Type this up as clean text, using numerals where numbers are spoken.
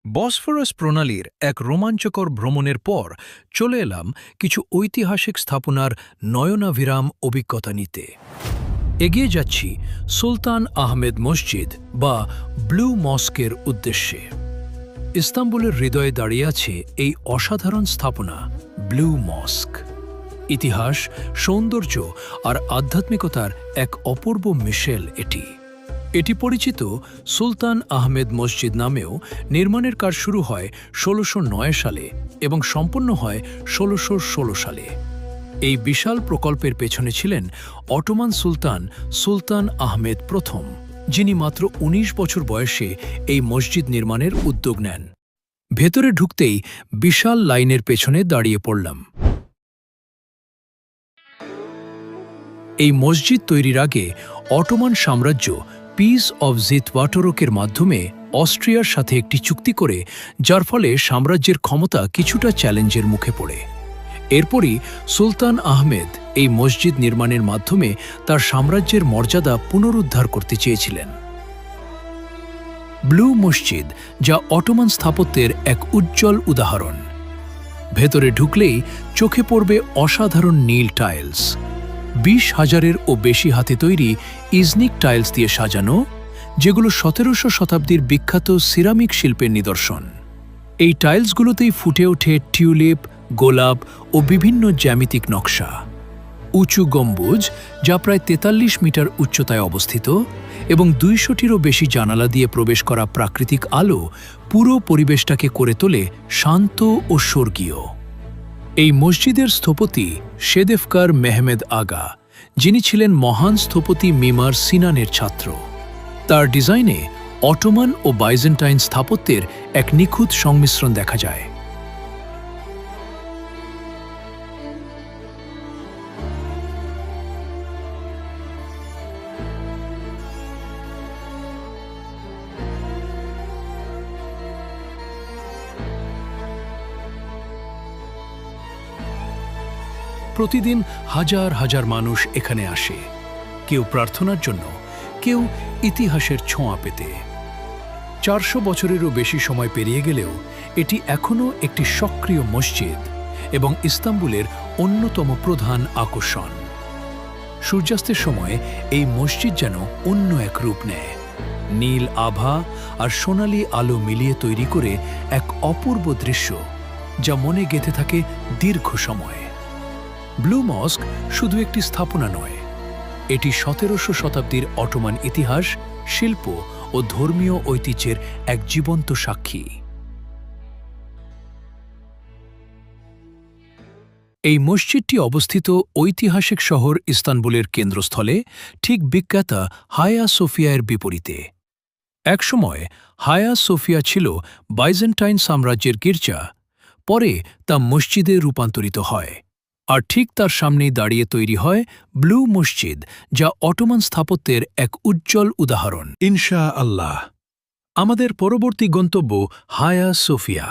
Bosphorus প্রণালীর এক রোমাঞ্চকর ভ্রমণের পর চলে এলাম কিছু ঐতিহাসিক স্থাপনার নয়নাভিরাম অভিজ্ঞতা নিতে। এগিয়ে যাচ্ছি সুলতান আহমেদ মসজিদ বা ব্লু মস্কের উদ্দেশ্যে। ইস্তাম্বুলের হৃদয়ে দাঁড়িয়ে আছে এই অসাধারণ স্থাপনা ব্লু মস্ক। ইতিহাস, সৌন্দর্য আর আধ্যাত্মিকতার এক অপূর্ব মিশেল এটি পরিচিত সুলতান আহমেদ মসজিদ নামেও। নির্মাণের কাজ শুরু হয় ১৬০৯ সালে এবং সম্পন্ন হয় ১৬১৬ সালে। এই বিশাল প্রকল্পের পেছনে ছিলেন অটোমান সুলতান আহমেদ প্রথম, যিনি মাত্র ১৯ বছর বয়সে এই মসজিদ নির্মাণের উদ্যোগ নেন। ভেতরে ঢুকতেই বিশাল লাইনের পেছনে দাঁড়িয়ে পড়লাম। এই মসজিদ তৈরির আগে অটোমান সাম্রাজ্য পিস অব জিতওয়াটরকের মাধ্যমে অস্ট্রিয়ার সাথে একটি চুক্তি করে, যার ফলে সাম্রাজ্যের ক্ষমতা কিছুটা চ্যালেঞ্জের মুখে পড়ে। এরপরই সুলতান আহমেদ এই মসজিদ নির্মাণের মাধ্যমে তার সাম্রাজ্যের মর্যাদা পুনরুদ্ধার করতে চেয়েছিলেন। ব্লু মসজিদ, যা অটোমান স্থাপত্যের এক উজ্জ্বল উদাহরণ। ভেতরে ঢুকলেই চোখে পড়বে অসাধারণ নীল টাইলস, ২০,০০০-এরও বেশি হাতে তৈরি ইজনিক টাইলস দিয়ে সাজানো, যেগুলো ১৭শ শতাব্দীর বিখ্যাত সিরামিক শিল্পের নিদর্শন। এই টাইলসগুলোতেই ফুটে ওঠে টিউলিপ, গোলাপ ও বিভিন্ন জ্যামিতিক নকশা। উঁচু গম্বুজ, যা প্রায় ৪৩ মিটার উচ্চতায় অবস্থিত, এবং ২০০-টিরও বেশি জানালা দিয়ে প্রবেশ করা প্রাকৃতিক আলো পুরো পরিবেশটাকে করে তোলে শান্ত ও স্বর্গীয়। এই মসজিদের স্থপতি শেদেফকার মেহমেদ আগা, যিনি ছিলেন মহান স্থপতি মিমার সিনানের ছাত্র। তার ডিজাইনে অটোমান ও বাইজেন্টাইন স্থাপত্যের এক নিখুঁত সংমিশ্রণ দেখা যায়। প্রতিদিন হাজার হাজার মানুষ এখানে আসে, কেউ প্রার্থনার জন্য, কেউ ইতিহাসের ছোঁয়া পেতে। ৪০০ বছরেরও বেশি সময় পেরিয়ে গেলেও এটি এখনও একটি সক্রিয় মসজিদ এবং ইস্তাম্বুলের অন্যতম প্রধান আকর্ষণ। সূর্যাস্তের সময় এই মসজিদ যেন অন্য এক রূপ নেয়। নীল আভা আর সোনালি আলো মিলিয়ে তৈরি করে এক অপূর্ব দৃশ্য, যা মনে গেঁথে থাকে দীর্ঘ সময়। ব্লু মস্ক শুধু একটি স্থাপনা নয়, এটি ১৭শ শতাব্দীর অটোমান ইতিহাস, শিল্প ও ধর্মীয় ঐতিহ্যের এক জীবন্ত সাক্ষী। এই মসজিদটি অবস্থিত ঐতিহাসিক শহর ইস্তানবুলের কেন্দ্রস্থলে, ঠিক বিখ্যাত হায়া সোফিয়ার বিপরীতে। একসময় হায়া সোফিয়া ছিল বাইজেন্টাইন সাম্রাজ্যের গির্জা, পরে তা মসজিদে রূপান্তরিত হয়। আর ঠিক তার সামনেই দাঁড়িয়ে তৈরি হয় ব্লু মসজিদ, যা অটোমান স্থাপত্যের এক উজ্জ্বল উদাহরণ। ইনশাআল্লাহ আমাদের পরবর্তী গন্তব্য হায়া সোফিয়া।